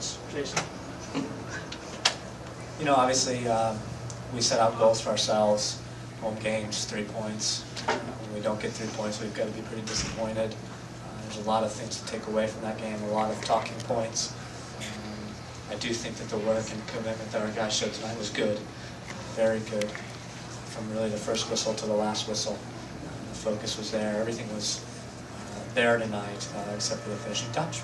points, Jason? You know, obviously, we set out goals for ourselves. Home games, 3 points. When we don't get 3 points, we've got to be pretty disappointed. There's a lot of things to take away from that game, a lot of talking points. I do think that the work and commitment that our guys showed tonight was good, very good, from really the first whistle to the last whistle. The focus was there. Everything was there tonight, except for the finishing touch.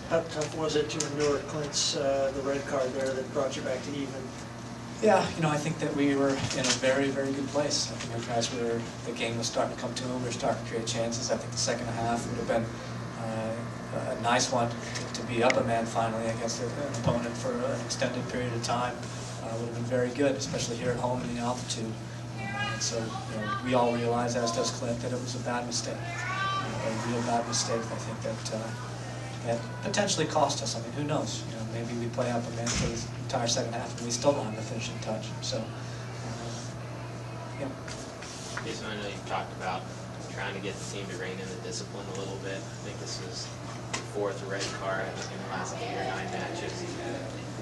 How tough was it to endure Clint's the red card there that brought you back to even? Yeah, you know, I think that we were in a very, very good place. I think our guys were, the game was starting to come to them. We were starting to create chances. I think the second half would have been a nice one to be up a man finally against an opponent for an extended period of time. Would have been very good, especially here at home in the altitude. So you know, we all realize, as does Clint, that it was a bad mistake, a real bad mistake. I think that potentially cost us. I mean, who knows? You know, maybe we play up a man for the entire second half and we still don't have the finishing touch. So, yeah. Jason, I know you talked about trying to get the team to rein in the discipline a little bit. I think this was the 4th red card, I think, in the last 8 or 9 matches.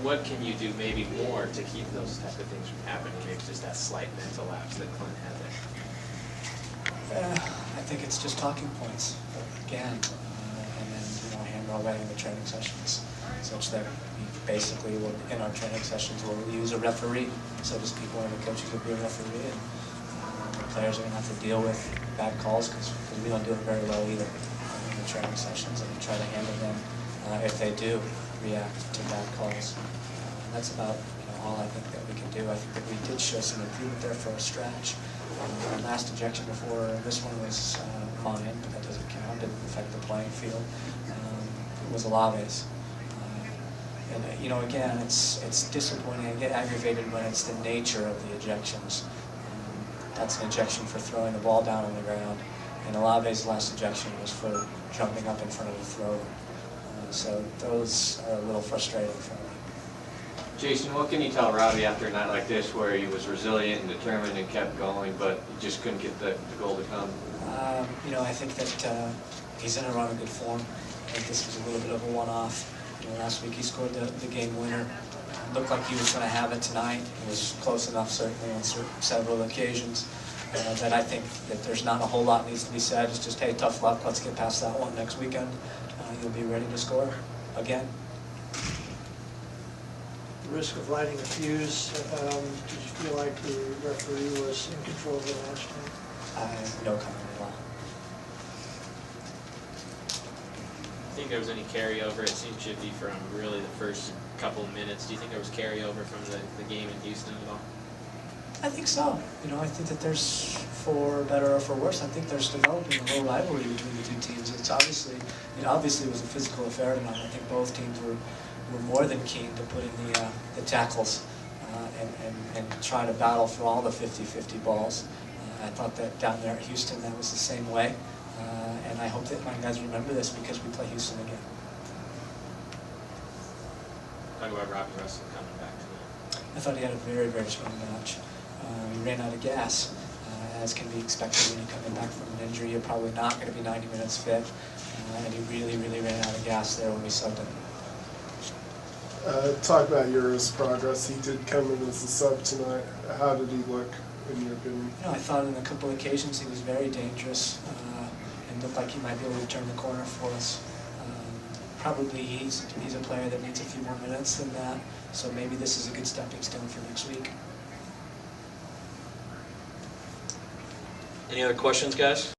What can you do maybe more to keep those type of things from happening? Maybe just that slight mental lapse that Clint had there. I think it's just talking points again, and then hand writing the training sessions, such that we basically will, in our training sessions, we'll use a referee, so to speak. One of the coaches will be a referee, and the players are going to have to deal with bad calls because we don't do it very well either in the training sessions, and we try to handle them if they do react to bad calls. That's about all I think that we can do. I think that we did show some improvement there for a stretch. Our last ejection before this one was mine, but that doesn't count. It didn't affect the playing field. It was Olave's. And again, it's disappointing. I get aggravated when it's the nature of the ejections. That's an ejection for throwing the ball down on the ground, and Olave's last ejection was for jumping up in front of the thrower. So those are a little frustrating for me. Jason, what can you tell Robbie after a night like this where he was resilient and determined and kept going, but he just couldn't get the goal to come? I think that he's in a run of good form. I think this was a little bit of a one-off. Last week he scored the game winner. Looked like he was going to have it tonight. It was close enough, certainly, on several occasions. That I think that there's not a whole lot needs to be said. It's just, hey, tough luck. Let's get past that one next weekend. You'll be ready to score again. The risk of lighting a fuse, did you feel like the referee was in control of the match tonight? No comment at all. Do you think there was any carryover? It seemed should be from really the first couple of minutes. Do you think there was carryover from the game in Houston at all? I think so. I think that there's, for better or for worse, I think there's developing a little rivalry between the two teams. It's obviously, obviously it was a physical affair tonight. I think both teams were more than keen to put in the tackles and try to battle for all the 50-50 balls. I thought that down there at Houston that was the same way, and I hope that my guys remember this because we play Houston again. Talk about Robbie Russell coming back tonight. I thought he had a very, very strong match. He ran out of gas, as can be expected when you're coming back from an injury. You're probably not going to be 90 minutes fit, and he really, really ran out of gas there when we subbed him. Talk about Ura's progress. He did come in as a sub tonight. How did he look, in your opinion? I thought on a couple of occasions he was very dangerous and looked like he might be able to turn the corner for us. Probably he's a player that needs a few more minutes than that, so maybe this is a good stepping stone for next week. Any other questions, guys?